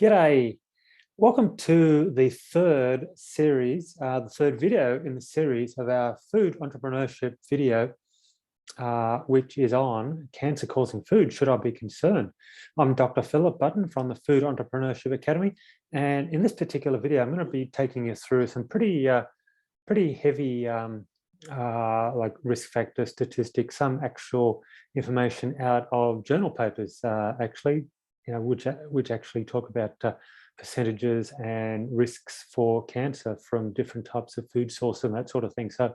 G'day. Welcome to the third series, the third video in the series of our food entrepreneurship video, which is on cancer-causing food. Should I be concerned? I'm Dr. Philip Button from the Food Entrepreneurship Academy, and in this particular video, I'm going to be taking you through some pretty heavy like risk factor statistics, some actual information out of journal papers, actually, which actually talk about percentages and risks for cancer from different types of food source and that sort of thing. So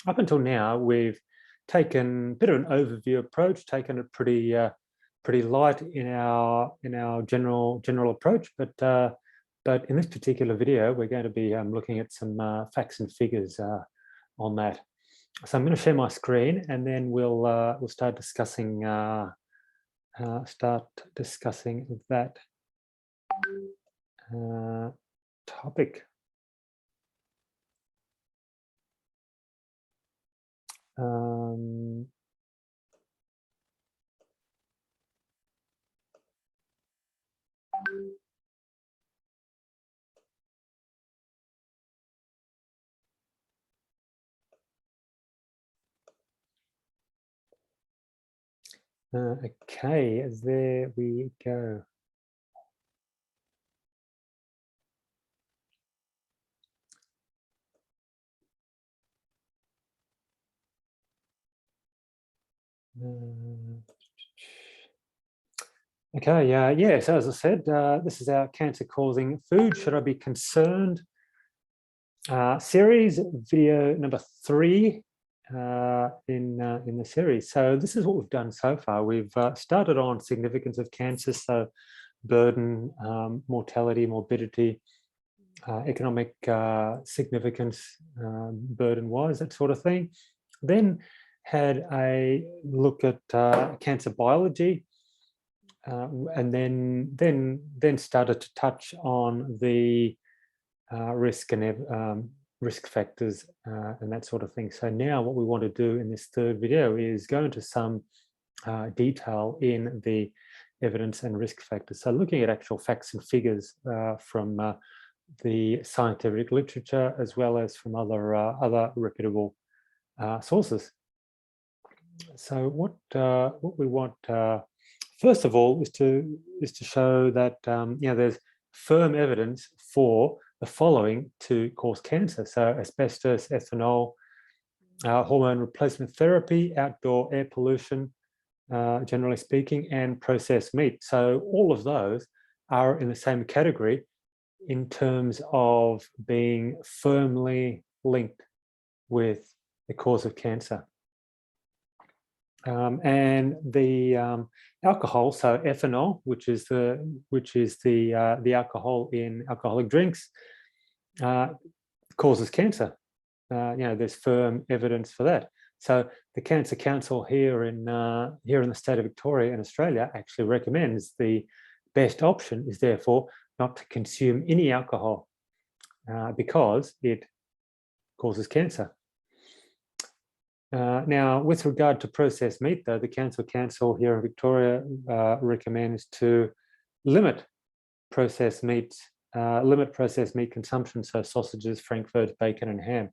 up until now, we've taken a bit of an overview approach, taken it pretty light in our general approach, but in this particular video, we're going to be looking at some facts and figures on that. So I'm going to share my screen, and then we'll start discussing that topic. Okay, there we go. Okay, yeah, so as I said, this is our cancer-causing food. Should I be concerned? Series, video number 3 in the series. So this is what we've done so far. We've started on significance of cancer, so burden, mortality, morbidity, economic significance, burden-wise, that sort of thing. Then had a look at cancer biology, and then started to touch on the risk and risk factors and that sort of thing. So now what we want to do in this third video is go into some detail in the evidence and risk factors. So looking at actual facts and figures from the scientific literature, as well as from other reputable sources. So what we want first of all is to show that there's firm evidence for the following to cause cancer. So asbestos, ethanol, hormone replacement therapy, outdoor air pollution, generally speaking, and processed meat. So all of those are in the same category in terms of being firmly linked with the cause of cancer. And the alcohol, so ethanol, which is the alcohol in alcoholic drinks, causes cancer. There's firm evidence for that. So the Cancer Council here in the state of Victoria in Australia actually recommends the best option is therefore not to consume any alcohol because it causes cancer. Now, with regard to processed meat, though, the Cancer Council here in Victoria recommends to limit processed meat consumption, so sausages, frankfurts, bacon, and ham.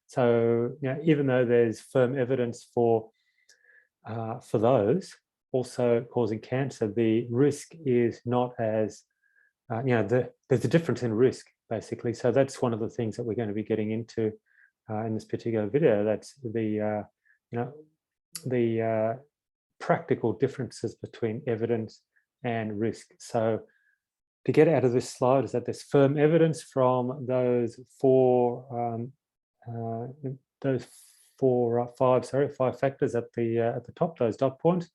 So, even though there's firm evidence for those also causing cancer, the risk is not as there's a difference in risk, basically. So that's one of the things that we're going to be getting into in this particular video. That's the practical differences between evidence and risk. So to get out of this slide is that there's firm evidence from those five factors at the top, those dot points.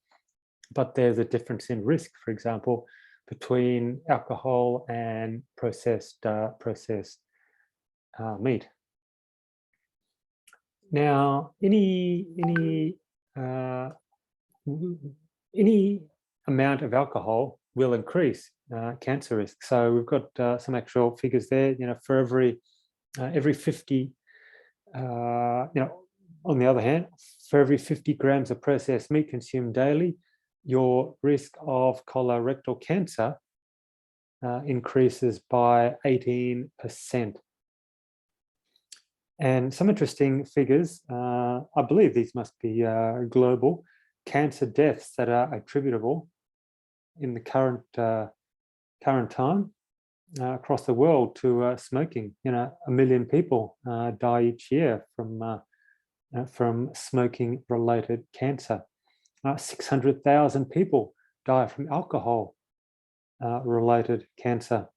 But there's a difference in risk, for example, between alcohol and processed meat. Now, any amount of alcohol will increase cancer risk. So we've got some actual figures there. For every 50, on the other hand, for every 50 grams of processed meat consumed daily, your risk of colorectal cancer increases by 18%. And some interesting figures, I believe these must be global, cancer deaths that are attributable in the current time across the world to smoking. 1 million people die each year from smoking-related cancer. 600,000 people die from alcohol-related cancer.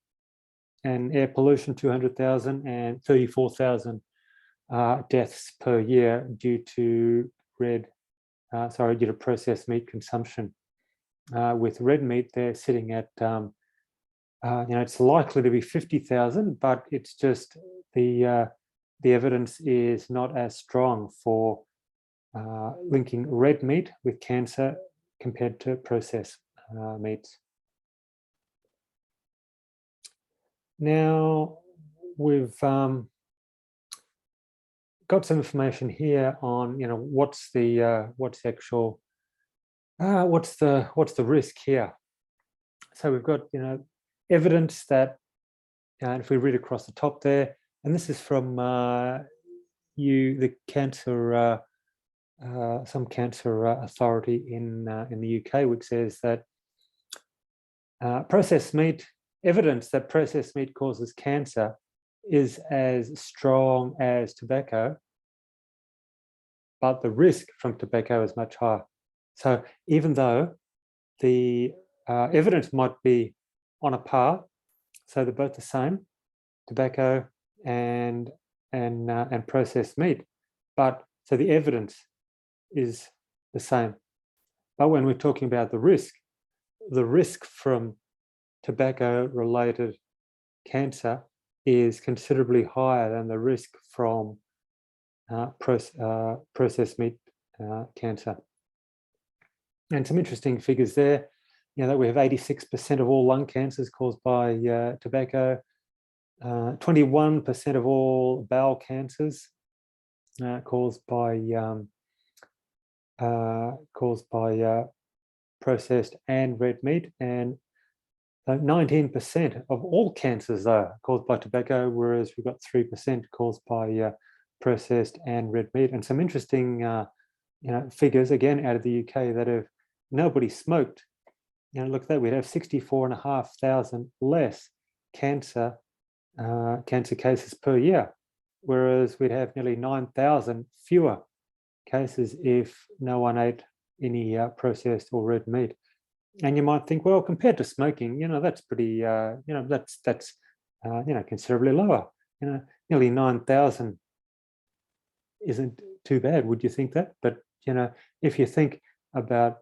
And air pollution, 200,000, and 34,000 deaths per year due to processed meat consumption. With red meat, they're sitting at, it's likely to be 50,000, but it's just the evidence is not as strong for linking red meat with cancer compared to processed meats. Now, we've got some information here on what's the risk here. So we've got evidence that, if we read across the top there, and this is from the cancer some cancer authority in the UK, which says that evidence that processed meat causes cancer is as strong as tobacco, but the risk from tobacco is much higher. So even though the evidence might be on a par, so they're both the same, tobacco and processed meat, but so the evidence is the same. But when we're talking about the risk from tobacco-related cancer is considerably higher than the risk from processed meat cancer. And some interesting figures there, that we have 86% of all lung cancers caused by tobacco, 21% of all bowel cancers caused by processed and red meat, and 19% of all cancers are caused by tobacco, whereas we've got 3% caused by processed and red meat. And some interesting figures again out of the UK that if nobody smoked, look at that, we'd have 64,500 less cancer cases per year, whereas we'd have nearly 9,000 fewer cases if no one ate any processed or red meat. And you might think, well, compared to smoking, that's pretty, that's considerably lower. Nearly 9,000 isn't too bad. Would you think that? But if you think about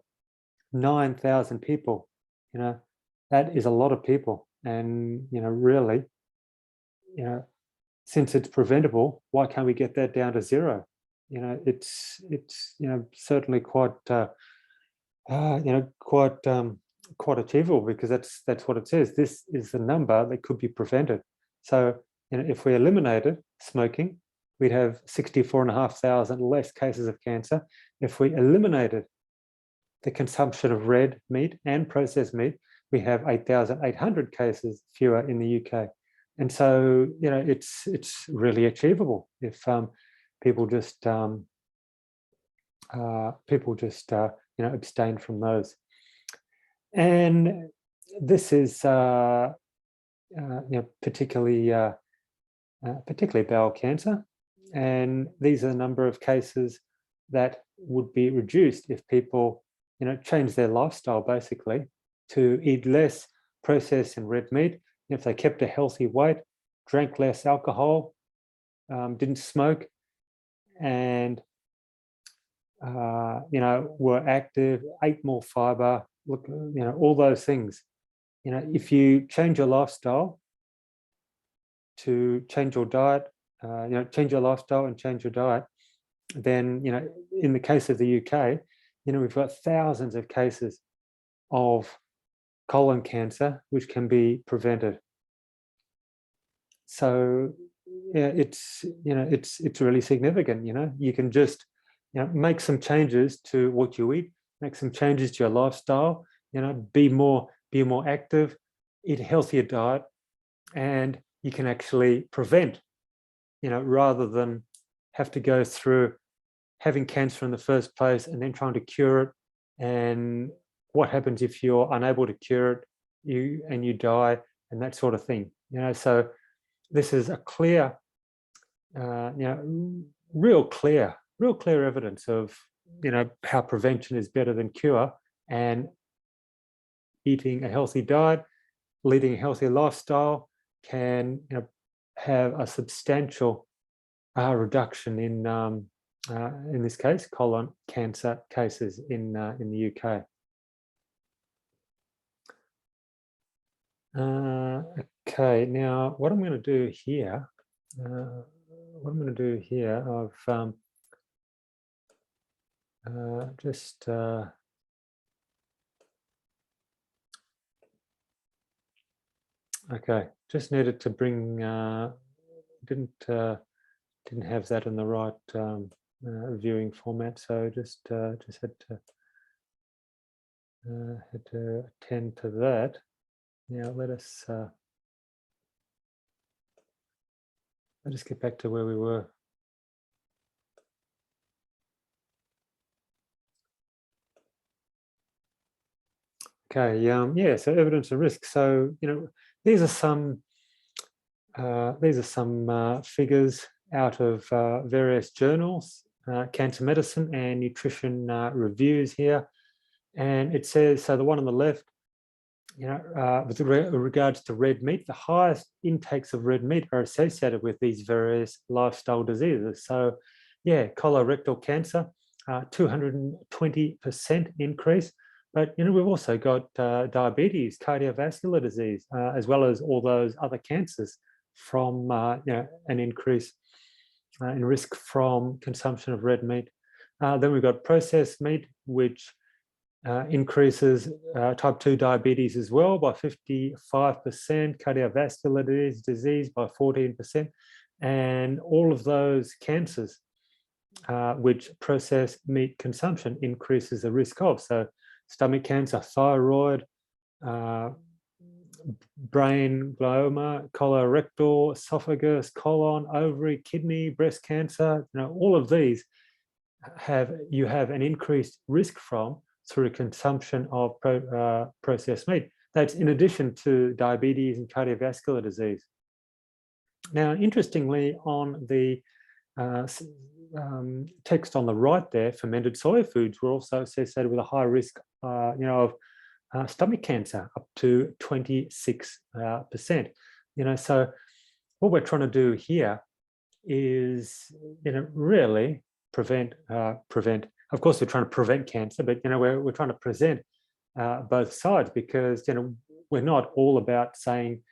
9,000 people, that is a lot of people. And really, since it's preventable, why can't we get that down to zero? It's certainly quite quite achievable, because that's what it says. This is the number that could be prevented. So if we eliminated smoking, we'd have 64,500 less cases of cancer. If we eliminated the consumption of red meat and processed meat, we have 8,800 cases fewer in the UK. And so it's really achievable if people just abstain from those. And this is particularly bowel cancer, and these are the number of cases that would be reduced if people change their lifestyle, basically, to eat less processed and red meat. If they kept a healthy weight, drank less alcohol, didn't smoke, and were active, ate more fiber, all those things. If you change your lifestyle to change your diet, change your lifestyle and change your diet, then, in the case of the UK, we've got thousands of cases of colon cancer which can be prevented. So it's really significant. You can just make some changes to what you eat, make some changes to your lifestyle, be more active, eat a healthier diet, and you can actually prevent, rather than have to go through having cancer in the first place and then trying to cure it. And what happens if you're unable to cure it, you die, and that sort of thing. So this is a clear, real clear evidence of, how prevention is better than cure, and eating a healthy diet, leading a healthier lifestyle can, have a substantial reduction in this case, colon cancer cases in the UK. Okay, now what I'm going to do here, I've just okay, just needed to bring, didn't have that in the right viewing format, so just had to attend to that. Now let us get back to where we were. Okay, yeah, so evidence of risk. So, these are some figures out of various journals, cancer medicine and nutrition reviews here. And it says, so the one on the left, with regards to red meat, the highest intakes of red meat are associated with these various lifestyle diseases. So, yeah, colorectal cancer, 220% increase. But, we've also got diabetes, cardiovascular disease, as well as all those other cancers from, an increase in risk from consumption of red meat. Then we've got processed meat, which increases type 2 diabetes as well by 55%, cardiovascular disease by 14%, and all of those cancers which processed meat consumption increases the risk of. So stomach cancer, thyroid, brain glioma, colorectal, esophagus, colon, ovary, kidney, breast cancer, all of these you have an increased risk from through consumption of processed meat. That's in addition to diabetes and cardiovascular disease. Now, interestingly, on the text on the right there, fermented soy foods were also associated with a high risk, of stomach cancer, up to 26%. So what we're trying to do here is, really prevent. Of course, we're trying to prevent cancer, but we're trying to present both sides, because we're not all about saying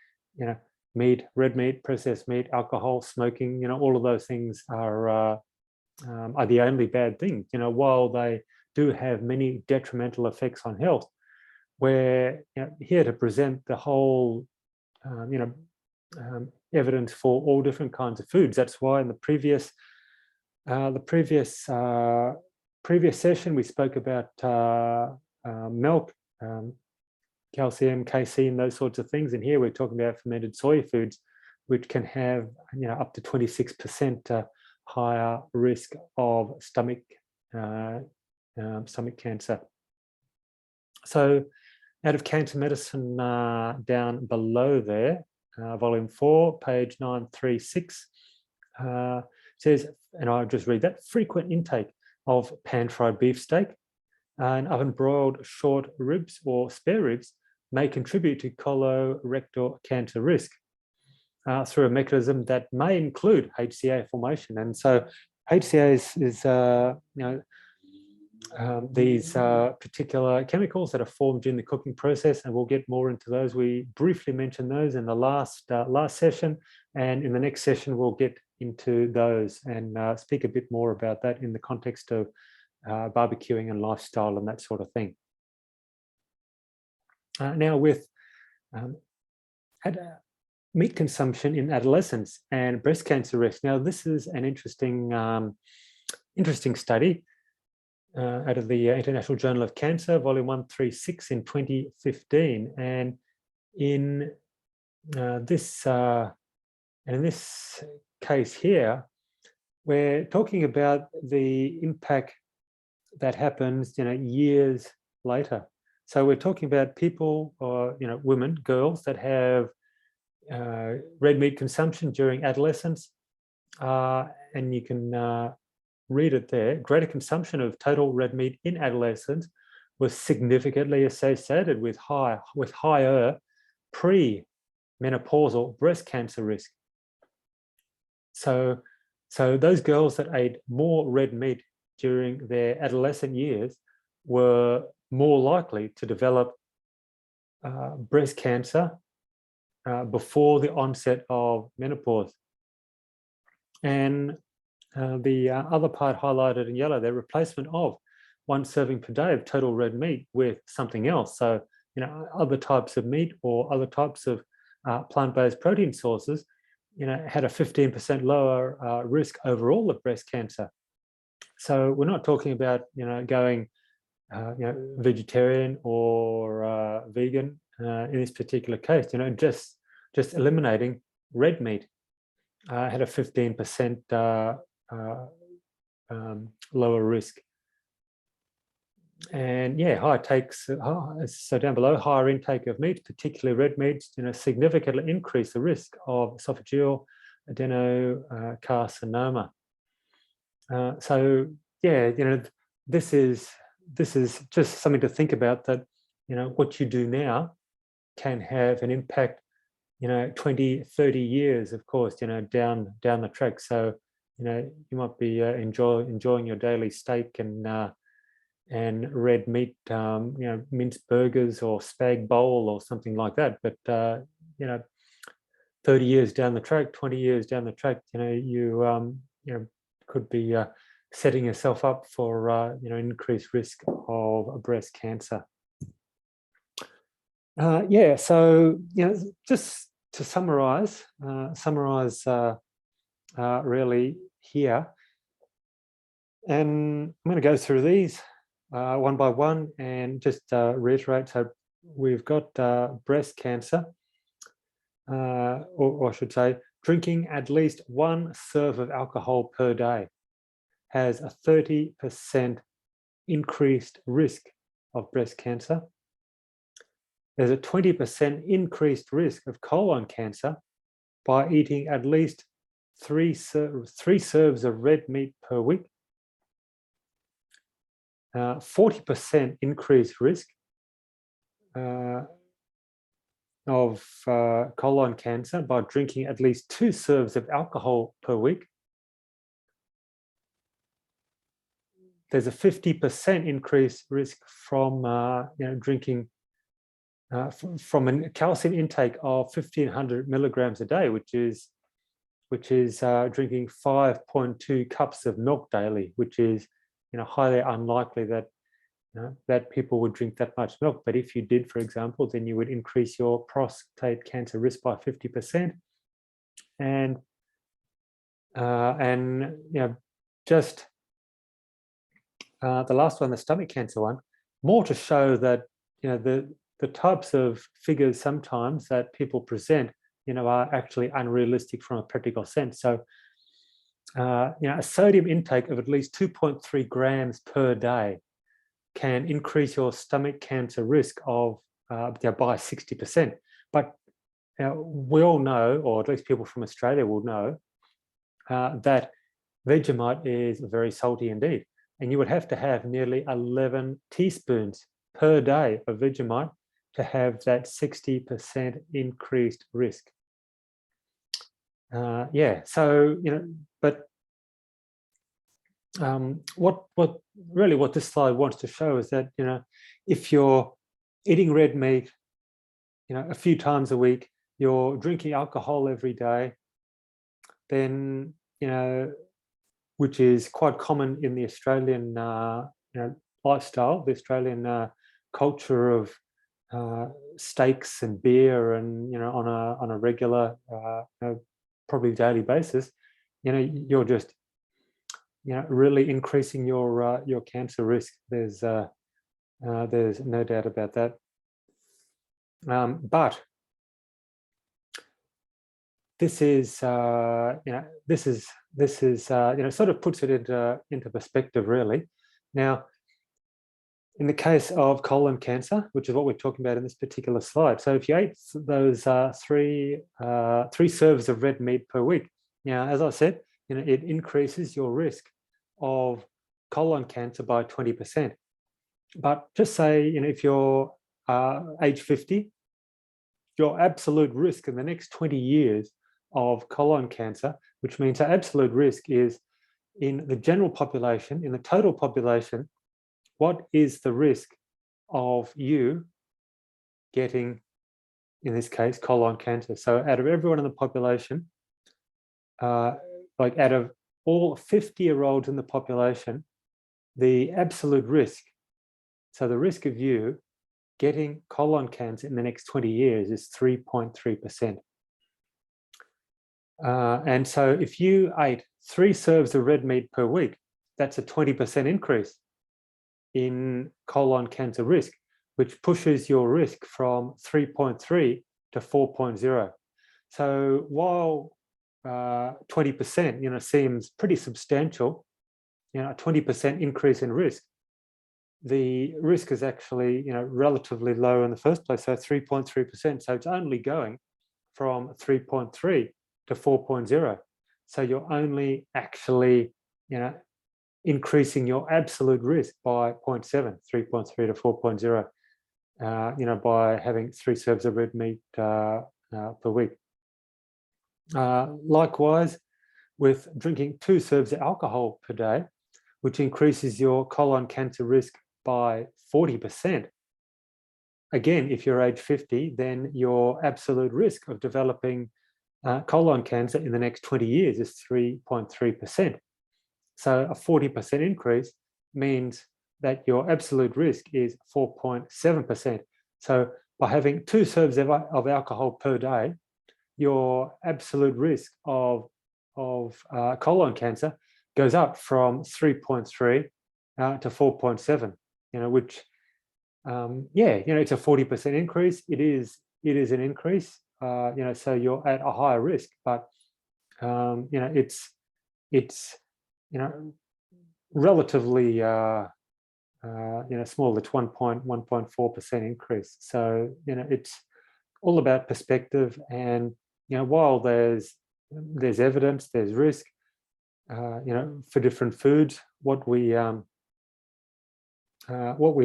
meat, red meat, processed meat, alcohol, smoking. All of those things are the only bad things. While they do have many detrimental effects on health, we're here to present the whole evidence for all different kinds of foods. That's why in the previous session we spoke about milk, calcium, casein, those sorts of things, and here we're talking about fermented soy foods, which can have up to 26% higher risk of stomach cancer. So out of Cancer Medicine, down below there, volume 4, page 936, says, and I'll just read that: frequent intake of pan-fried beef steak and oven-broiled short ribs or spare ribs may contribute to colorectal cancer risk through a mechanism that may include HCA formation. And so HCA is these particular chemicals that are formed during the cooking process, and we'll get more into those. We briefly mentioned those in the last session, and in the next session we'll get into those and speak a bit more about that in the context of barbecuing and lifestyle and that sort of thing. Now, with meat consumption in adolescents and breast cancer risk. Now, this is an interesting study out of the International Journal of Cancer, volume 136 in 2015. And in this and in this case here, we're talking about the impact that happens, years later. So we're talking about people, or women, girls that have red meat consumption during adolescence, and you can read it there. Greater consumption of total red meat in adolescence was significantly associated with higher pre-menopausal breast cancer risk. So those girls that ate more red meat during their adolescent years were more likely to develop breast cancer before the onset of menopause. And the other part highlighted in yellow, the replacement of 1 serving per day of total red meat with something else. So, other types of meat or other types of plant-based protein sources, had a 15% lower risk overall of breast cancer. So we're not talking about, going, vegetarian or vegan in this particular case. Just eliminating red meat had a 15% lower risk. And yeah, so down below, higher intake of meat, particularly red meats, significantly increase the risk of esophageal adenocarcinoma. So yeah, this is just something to think about, that what you do now can have an impact 20, 30 years, of course, down the track. So you might be enjoying your daily steak and red meat, minced burgers or spag bowl or something like that, but 30 years down the track, 20 years down the track, you could be setting yourself up for increased risk of breast cancer. Yeah, so just to summarize really here, and I'm going to go through these one by one and just reiterate. So we've got breast cancer, or I should say, drinking at least 1 serve of alcohol per day has a 30% increased risk of breast cancer. There's a 20% increased risk of colon cancer by eating at least 3 serves of red meat per week. 40% increased risk of colon cancer by drinking at least 2 serves of alcohol per week. There's a 50% increased risk from drinking from a calcium intake of 1,500 milligrams a day, which is drinking 5.2 cups of milk daily, which is highly unlikely that that people would drink that much milk. But if you did, for example, then you would increase your prostate cancer risk by 50%. And just the last one, the stomach cancer one, more to show that the types of figures sometimes that people present are actually unrealistic from a practical sense. So a sodium intake of at least 2.3 grams per day can increase your stomach cancer risk of by 60%. But we all know, or at least people from Australia will know, that Vegemite is very salty indeed. And you would have to have nearly 11 teaspoons per day of Vegemite to have that 60% increased risk. Yeah, so but what this slide wants to show is that if you're eating red meat a few times a week, you're drinking alcohol every day, then which is quite common in the Australian lifestyle, the Australian culture of steaks and beer, and on a regular probably daily basis, you're just really increasing your cancer risk. There's no doubt about that. But this is sort of puts it into perspective, really. Now, in the case of colon cancer, which is what we're talking about in this particular slide, so if you ate those three serves of red meat per week, now, as I said, it increases your risk of colon cancer by 20%. But just say, if you're age 50, your absolute risk in the next 20 years of colon cancer, which means the absolute risk is in the general population, in the total population, what is the risk of you getting, in this case, colon cancer? So out of everyone in the population, like out of all 50-year-olds in the population, the absolute risk, so the risk of you getting colon cancer in the next 20 years is 3.3%. And so if you ate 3 serves of red meat per week, that's a 20% increase in colon cancer risk, which pushes your risk from 3.3 to 4.0. So while 20%, seems pretty substantial, a 20% increase in risk, the risk is actually, relatively low in the first place, so 3.3%. So it's only going from 3.3 to 4.0. So you're only actually, increasing your absolute risk by 0.7, 3.3 to 4.0, by having 3 serves of red meat per week. Likewise, with drinking 2 serves of alcohol per day, which increases your colon cancer risk by 40%. Again, if you're age 50, then your absolute risk of developing colon cancer in the next 20 years is 3.3%. So a 40% increase means that your absolute risk is 4.7%. So by having 2 serves of alcohol per day, your absolute risk of colon cancer goes up from 3.3 to 4.7. Which, it's a 40% increase. It is an increase. So you're at a higher risk, but it's relatively small. It's 1.4% increase. So it's all about perspective. And while there's evidence, there's risk, for different foods, what we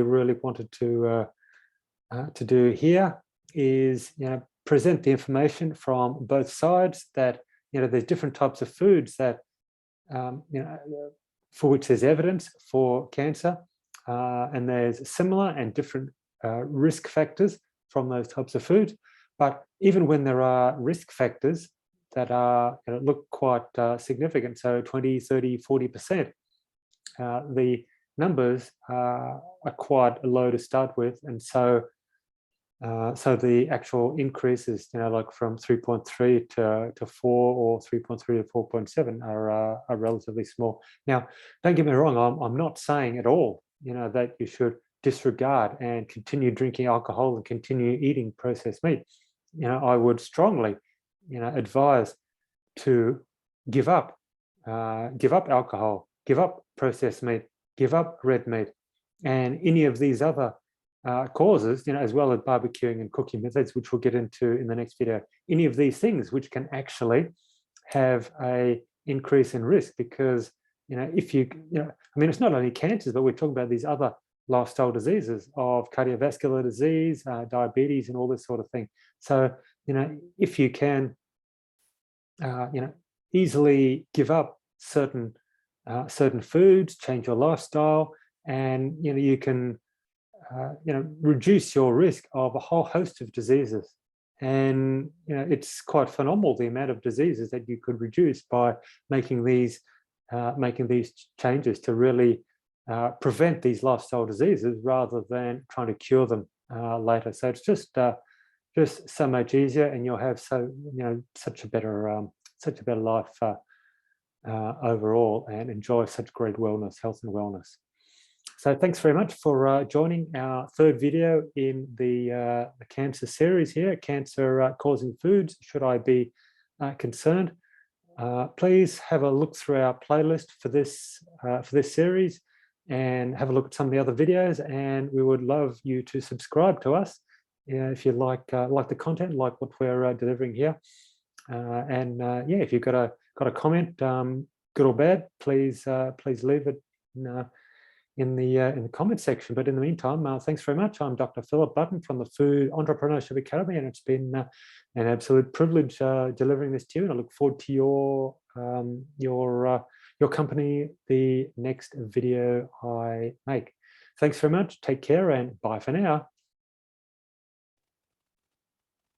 really wanted to do here is present the information from both sides, that there's different types of foods that for which there's evidence for cancer, and there's similar and different risk factors from those types of foods. But even when there are risk factors that are look quite significant, so 20, 30, 40%, the numbers are quite low to start with, and so the actual increases, like from 3.3 to 4 or 3.3 to 4.7 are relatively small. Now, don't get me wrong, I'm not saying at all, that you should disregard and continue drinking alcohol and continue eating processed meat. I would strongly, advise to give up alcohol, give up processed meat, give up red meat, and any of these other causes, as well as barbecuing and cooking methods, which we'll get into in the next video. Any of these things which can actually have a increase in risk, because if it's not only cancers, but we're talking about these other lifestyle diseases of cardiovascular disease, diabetes, and all this sort of thing. So if you can easily give up certain foods, change your lifestyle, and you can reduce your risk of a whole host of diseases. And it's quite phenomenal the amount of diseases that you could reduce by making these changes to really prevent these lifestyle diseases rather than trying to cure them later. So it's just so much easier, and you'll have such a better life overall, and enjoy such great health and wellness. So thanks very much for joining our 3rd video in the cancer series here, cancer causing foods. Should I be concerned, please have a look through our playlist for this series, and have a look at some of the other videos. And we would love you to subscribe to us if you like the content, like what we're delivering here. Yeah, if you've got a comment, good or bad, please leave it in the comment section. But in the meantime, thanks very much. I'm Dr. Philip Button from the Food Entrepreneurship Academy, and it's been an absolute privilege delivering this to you. And I look forward to your company the next video I make. Thanks very much. Take care, and bye for now.